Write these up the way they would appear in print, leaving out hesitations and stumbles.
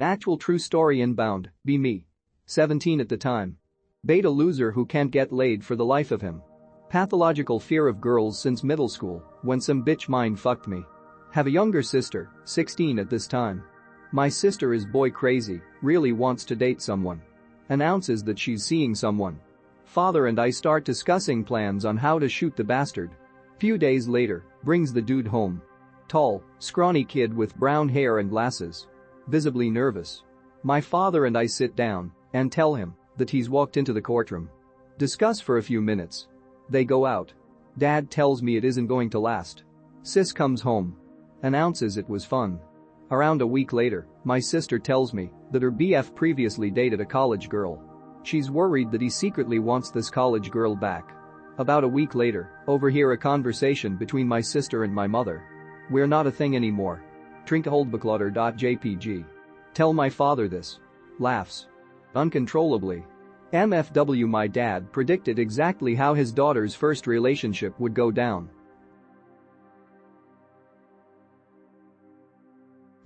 Actual true story inbound, be me. 17 at the time. Beta loser who can't get laid for the life of him. Pathological fear of girls since middle school, when some bitch mind fucked me. Have a younger sister, 16 at this time. My sister is boy crazy, really wants to date someone. Announces that she's seeing someone. Father and I start discussing plans on how to shoot the bastard. Few days later, brings the dude home. Tall, scrawny kid with brown hair and glasses. Visibly nervous. My father and I sit down and tell him that he's walked into the courtroom. Discuss for a few minutes. They go out. Dad tells me it isn't going to last. Sis comes home. Announces it was fun. Around a week later, my sister tells me that her BF previously dated a college girl. She's worried that he secretly wants this college girl back. About a week later, overhear a conversation between my sister and my mother. We're not a thing anymore. Trinkholdbeklotter.jpg. Tell my father this. Laughs. Uncontrollably. MFW. My dad predicted exactly how his daughter's first relationship would go down.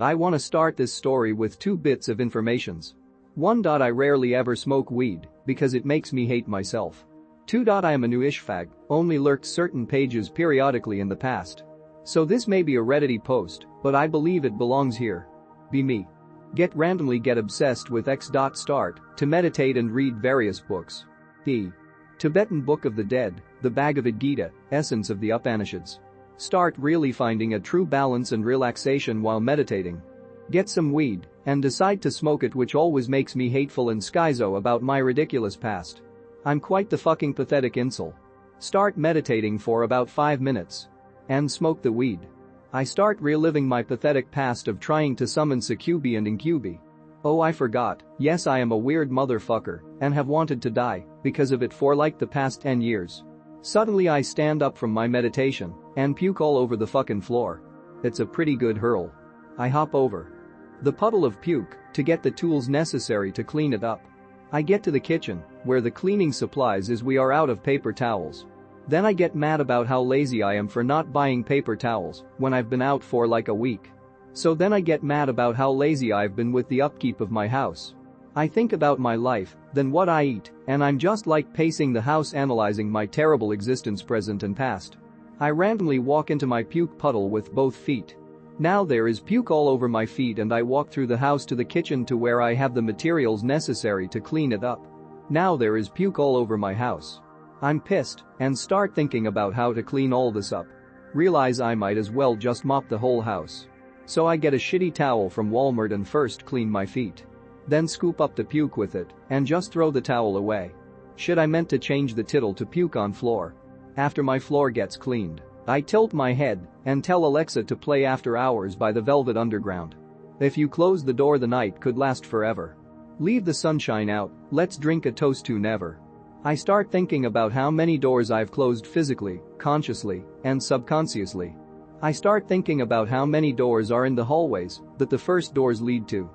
I want to start this story with 2 bits of informations. 1. I rarely ever smoke weed because it makes me hate myself. 2. I am a newish fag, only lurked certain pages periodically in the past. So this may be a Reddity post, but I believe it belongs here. Be me. Randomly get obsessed with X. Start to meditate and read various books. The Tibetan Book of the Dead, the Bhagavad Gita, Essence of the Upanishads. Start really finding a true balance and relaxation while meditating. Get some weed and decide to smoke it, which always makes me hateful and schizo about my ridiculous past. I'm quite the fucking pathetic incel. Start meditating for about 5 minutes. And smoke the weed. I start reliving my pathetic past of trying to summon succubi and incubi. Oh, I forgot, yes, I am a weird motherfucker and have wanted to die because of it for like the past 10 years. Suddenly I stand up from my meditation and puke all over the fucking floor. It's a pretty good hurl. I hop over the puddle of puke to get the tools necessary to clean it up. I get to the kitchen where the cleaning supplies is. We are out of paper towels. Then I get mad about how lazy I am for not buying paper towels when I've been out for like a week. So then I get mad about how lazy I've been with the upkeep of my house. I think about my life, then what I eat, and I'm just like pacing the house analyzing my terrible existence present and past. I randomly walk into my puke puddle with both feet. Now there is puke all over my feet and I walk through the house to the kitchen to where I have the materials necessary to clean it up. Now there is puke all over my house. I'm pissed and start thinking about how to clean all this up. Realize I might as well just mop the whole house. So I get a shitty towel from Walmart and first clean my feet. Then scoop up the puke with it and just throw the towel away. Shit, I meant to change the tittle to puke on floor. After my floor gets cleaned, I tilt my head and tell Alexa to play After Hours by the Velvet Underground. If you close the door, the night could last forever. Leave the sunshine out, let's drink a toast to never. I start thinking about how many doors I've closed physically, consciously, and subconsciously. I start thinking about how many doors are in the hallways that the first doors lead to.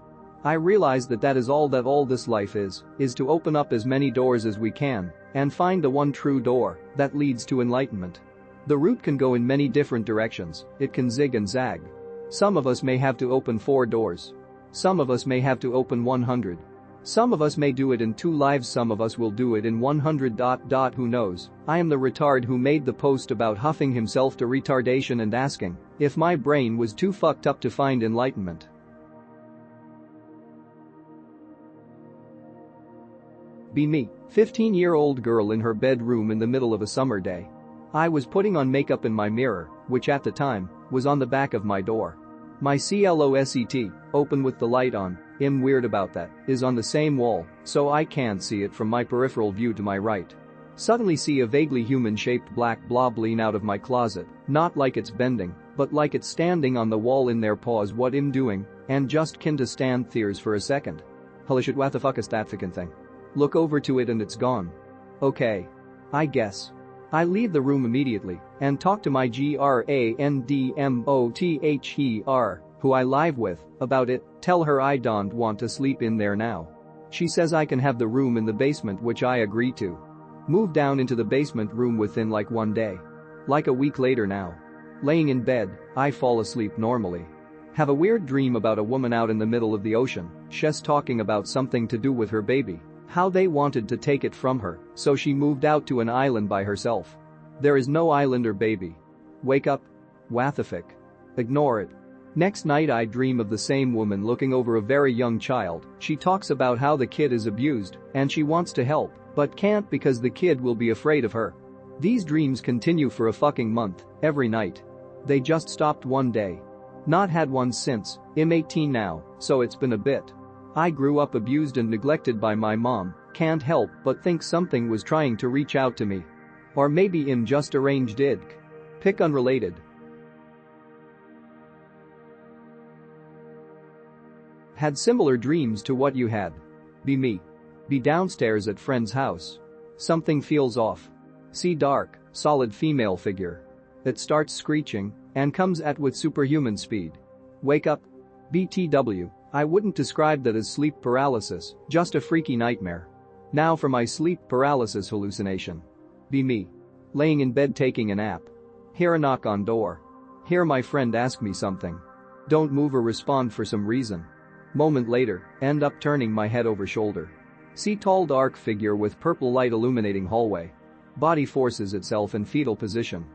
I realize that is all this life is to open up as many doors as we can and find the one true door that leads to enlightenment. The route can go in many different directions, it can zig and zag. Some of us may have to open 4 doors. Some of us may have to open 100. Some of us may do it in 2 lives, some of us will do it in 100. Who knows? I am the retard who made the post about huffing himself to retardation and asking if my brain was too fucked up to find enlightenment. Be me, 15-year-old girl in her bedroom in the middle of a summer day. I was putting on makeup in my mirror, which at the time was on the back of my door. My closet, open with the light on, I'm weird about that, is on the same wall, so I can't see it from my peripheral view to my right. Suddenly see a vaguely human-shaped black blob lean out of my closet, not like it's bending, but like it's standing on the wall in there. Pause what I'm doing, and just kin to stand there's for a second. Holy shit, what the fuck is that fucking thing? Look over to it and it's gone. Okay. I guess. I leave the room immediately and talk to my grandmother, who I live with, about it, tell her I don't want to sleep in there now. She says I can have the room in the basement, which I agree to. Move down into the basement room within like 1 day. Like a week later now. Laying in bed, I fall asleep normally. Have a weird dream about a woman out in the middle of the ocean She's talking about something to do with her baby. How they wanted to take it from her, so she moved out to an island by herself. There is no island or baby. Wake up. Wathific. Ignore it. Next night I dream of the same woman looking over a very young child. She talks about how the kid is abused and she wants to help, but can't because the kid will be afraid of her. These dreams continue for a fucking month, every night. They just stopped one day. Not had one since. I'm 18 now, so it's been a bit. I grew up abused and neglected by my mom, can't help but think something was trying to reach out to me. Or maybe I'm just arranged id. Pick unrelated. Had similar dreams to what you had. Be me. Be downstairs at friend's house. Something feels off. See dark, solid female figure. It starts screeching and comes at with superhuman speed. Wake up. BTW, I wouldn't describe that as sleep paralysis, just a freaky nightmare. Now for my sleep paralysis hallucination. Be me. Laying in bed taking a nap. Hear a knock on door. Hear my friend ask me something. Don't move or respond for some reason. Moment later, end up turning my head over shoulder. See tall dark figure with purple light illuminating hallway. Body forces itself in fetal position.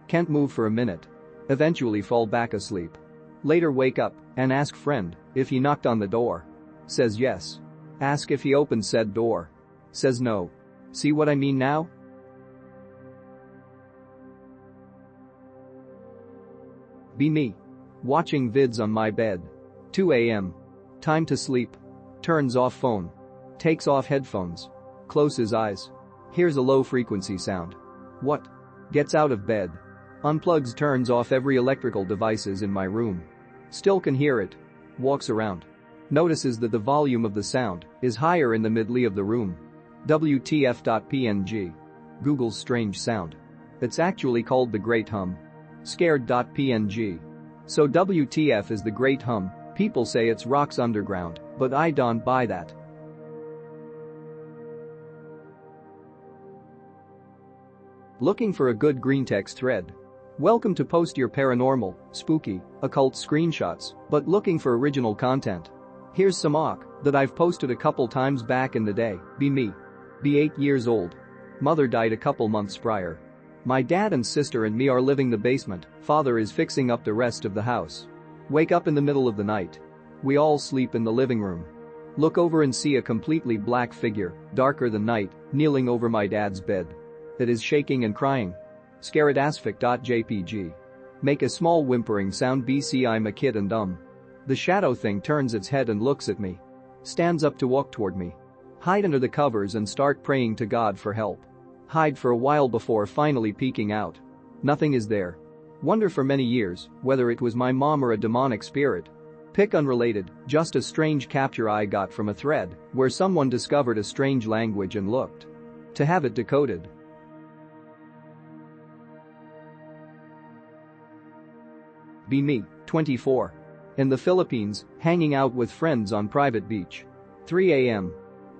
Can't move for a minute. Eventually fall back asleep. Later wake up and ask friend if he knocked on the door. Says yes. Ask if he opened said door. Says no. See what I mean now? Be me. Watching vids on my bed. 2 a.m. Time to sleep. Turns off phone. Takes off headphones. Closes eyes. Hears a low frequency sound. What? Gets out of bed. Unplugs, turns off every electrical devices in my room. Still can hear it. Walks around. Notices that the volume of the sound is higher in the middle of the room. WTF.png. Google's strange sound. It's actually called the Great Hum. Scared.png. So WTF is the Great Hum. People say it's rocks underground, but I don't buy that. Looking for a good greentext thread? Welcome to post your paranormal, spooky, occult screenshots, but looking for original content. Here's some awk that I've posted a couple times back in the day. Be me. Be 8 years old. Mother died a couple months prior. My dad and sister and me are living the basement. Father is fixing up the rest of the house. Wake up in the middle of the night. We all sleep in the living room. Look over and see a completely black figure, darker than night, kneeling over my dad's bed. It is shaking and crying. Scaredasfic.jpg. Make a small whimpering sound. BC I'm a kid and dumb. The shadow thing turns its head and looks at me. Stands up to walk toward me. Hide under the covers and start praying to God for help. Hide for a while before finally peeking out. Nothing is there. Wonder for many years whether it was my mom or a demonic spirit. Pick unrelated, just a strange capture I got from a thread where someone discovered a strange language and looked to have it decoded. Be me, 24. In the Philippines, hanging out with friends on private beach. 3 a.m.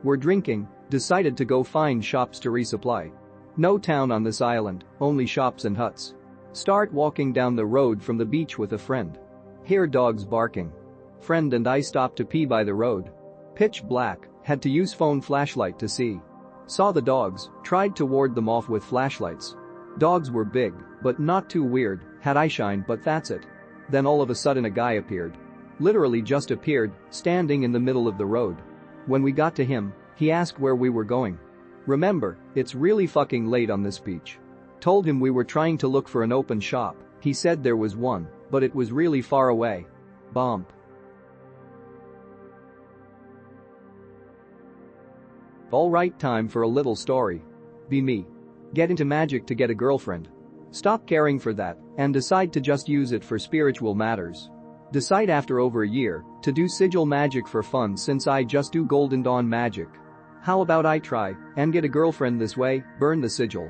We're drinking, decided to go find shops to resupply. No town on this island, only shops and huts. Start walking down the road from the beach with a friend. Hear dogs barking. Friend and I stop to pee by the road. Pitch black, had to use phone flashlight to see. Saw the dogs, tried to ward them off with flashlights. Dogs were big, but not too weird, had eye shine but that's it. Then all of a sudden a guy appeared. Literally just appeared, standing in the middle of the road. When we got to him, he asked where we were going. Remember, it's really fucking late on this beach. Told him we were trying to look for an open shop. He said there was one, but it was really far away. Bump. Alright, time for a little story. Be me. Get into magic to get a girlfriend. Stop caring for that and decide to just use it for spiritual matters. Decide after over a year to do sigil magic for fun since I just do Golden Dawn magic. How about I try and get a girlfriend this way, burn the sigil.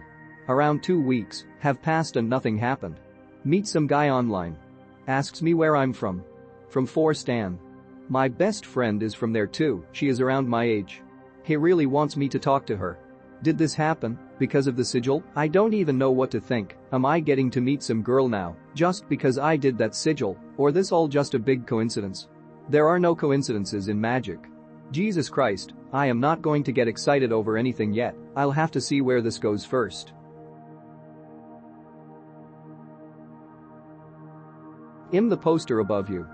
Around 2 weeks have passed and nothing happened. Meet some guy online. Asks me where I'm from. From 4 Stan. My best friend is from there too, she is around my age. He really wants me to talk to her. Did this happen because of the sigil? I don't even know what to think. Am I getting to meet some girl now just because I did that sigil, or this all just a big coincidence? There are no coincidences in magic. Jesus Christ, I am not going to get excited over anything yet, I'll have to see where this goes first. The poster above you.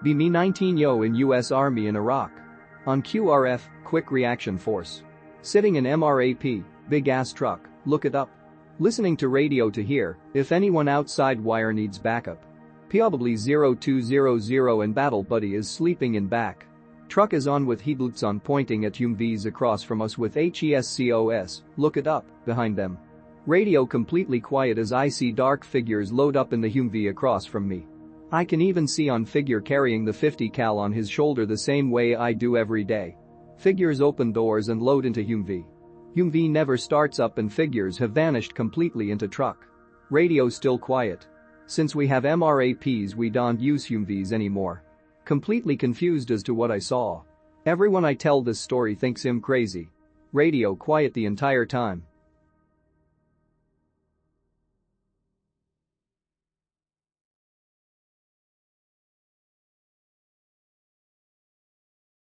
Be me 19 yo in US Army in Iraq. On QRF, Quick Reaction Force. Sitting in MRAP, big ass truck, look it up. Listening to radio to hear if anyone outside wire needs backup. Probably 0200 and battle buddy is sleeping in back. Truck is on with headlights on pointing at Humvees across from us with HESCOS, look it up, behind them. Radio completely quiet as I see dark figures load up in the Humvee across from me. I can even see on figure carrying the 50 cal on his shoulder the same way I do every day. Figures open doors and load into Humvee. Humvee never starts up and figures have vanished completely into truck. Radio still quiet. Since we have MRAPs we don't use Humvees anymore. Completely confused as to what I saw. Everyone I tell this story thinks I'm crazy. Radio quiet the entire time.